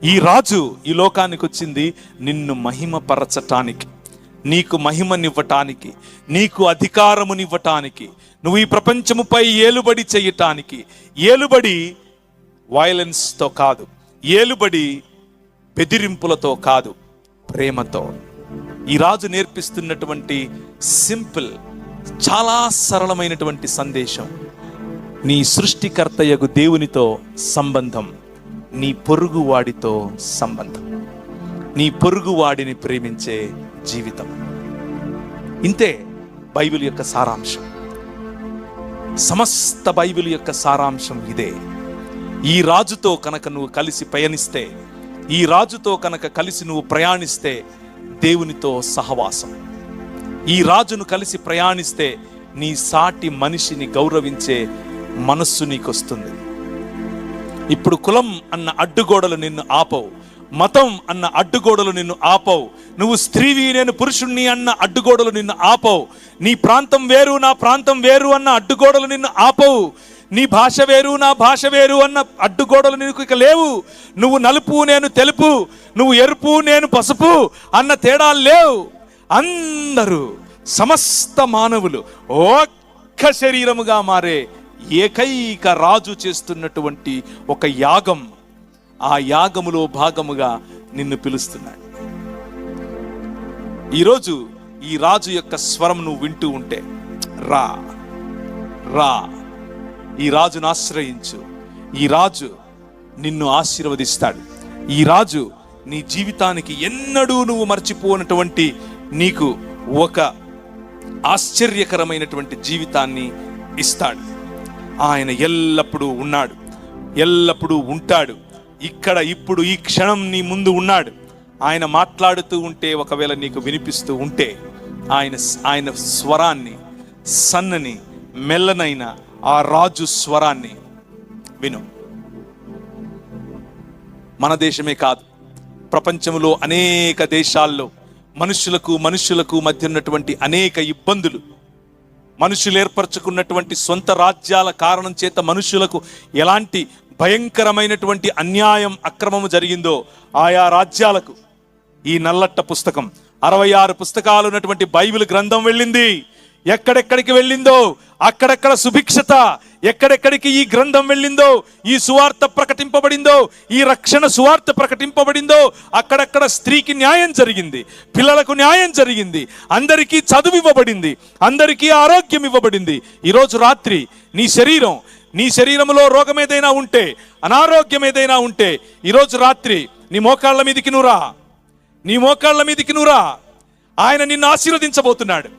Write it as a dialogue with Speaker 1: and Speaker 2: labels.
Speaker 1: ఈ రాజు ఈ లోకానికి వచ్చింది నిన్ను మహిమపరచటానికి, నీకు మహిమనివ్వటానికి, నీకు అధికారమునివ్వటానికి, నువ్వు ఈ ప్రపంచముపై ఏలుబడి చేయటానికి. ఏలుబడి వైలెన్స్తో కాదు, ఏలుబడి బెదిరింపులతో కాదు, ప్రేమతో. ఈ రాజు నేర్పిస్తున్నటువంటి సింపుల్, చాలా సరళమైనటువంటి సందేశం, నీ సృష్టికర్తయగు దేవునితో సంబంధం, నీ పొరుగువాడితో సంబంధం, నీ పొరుగువాడిని ప్రేమించే జీవితం. ఇంతే బైబిల్ యొక్క సారాంశం. సమస్త బైబిల్ యొక్క సారాంశం ఇదే. ఈ రాజుతో కనుక నువ్వు కలిసి పయనిస్తే, ఈ రాజుతో కనుక కలిసి నువ్వు ప్రయాణిస్తే దేవునితో సహవాసం. ఈ రాజును కలిసి ప్రయాణిస్తే నీ సాటి మనిషిని గౌరవించే మనస్సు నీకు వస్తుంది. ఇప్పుడు కులం అన్న అడ్డుగోడలు నిన్ను ఆపవు, మతం అన్న అడ్డుగోడలు నిన్ను ఆపవు, నువ్వు స్త్రీవి నేను పురుషుణ్ణి అన్న అడ్డుగోడలు నిన్ను ఆపవు, నీ ప్రాంతం వేరు నా ప్రాంతం వేరు అన్న అడ్డుగోడలు నిన్ను ఆపవు, నీ భాష వేరు నా భాష వేరు అన్న అడ్డుగోడలు నీకు ఇక లేవు. నువ్వు నలుపు నేను తెలుపు, నువ్వు ఎరుపు నేను పసుపు అన్న తేడాలు లేవు. అందరూ సమస్త మానవులు ఒక్క శరీరముగా మారే ఏకైక రాజు చేస్తున్నటువంటి ఒక యాగం. ఆ యాగములో భాగముగా నిన్ను పిలుస్తున్నాడు. ఈరోజు ఈ రాజు యొక్క స్వరం నువ్వు వింటూ ఉంటే, రా రా, ఈ రాజును ఆశ్రయించు. ఈ రాజు నిన్ను ఆశీర్వదిస్తాడు. ఈ రాజు నీ జీవితానికి ఎన్నడూ నువ్వు మర్చిపోనటువంటి నీకు ఒక ఆశ్చర్యకరమైనటువంటి జీవితాన్ని ఇస్తాడు. ఆయన ఎల్లప్పుడూ ఉన్నాడు, ఎల్లప్పుడూ ఉంటాడు. ఇక్కడ ఇప్పుడు ఈ క్షణం నీ ముందు ఉన్నాడు. ఆయన మాట్లాడుతూ ఉంటే, ఒకవేళ నీకు వినిపిస్తూ ఉంటే, ఆయన స్వరాన్ని, సన్నని మెల్లనైన ఆ రాజు స్వరాన్ని విను. మన దేశమే కాదు, ప్రపంచంలో అనేక దేశాల్లో మనుషులకు మధ్య ఉన్నటువంటి అనేక ఇబ్బందులు, మనుషులు ఏర్పరచుకున్నటువంటి సొంత రాజ్యాల కారణం చేత మనుషులకు ఎలాంటి భయంకరమైనటువంటి అన్యాయం, అక్రమము జరిగిందో ఆయా రాజ్యాలకు ఈ నల్లట్ట పుస్తకం, 66 పుస్తకాలు ఉన్నటువంటి బైబిల్ గ్రంథం వెళ్ళింది. ఎక్కడెక్కడికి వెళ్ళిందో అక్కడెక్కడ సుభిక్షత, ఎక్కడెక్కడికి ఈ గ్రంథం వెళ్ళిందో, ఈ సువార్త ప్రకటింపబడిందో, ఈ రక్షణ సువార్త ప్రకటింపబడిందో అక్కడెక్కడ స్త్రీకి న్యాయం జరిగింది, పిల్లలకు న్యాయం జరిగింది, అందరికీ చదువు ఇవ్వబడింది, అందరికీ ఆరోగ్యం ఇవ్వబడింది. ఈరోజు రాత్రి నీ శరీరంలో రోగం ఏదైనా ఉంటే, అనారోగ్యం ఏదైనా ఉంటే, ఈరోజు రాత్రి నీ మోకాళ్ళ మీదికి నువ్వురా. ఆయన నిన్ను ఆశీర్వదించబోతున్నాడు.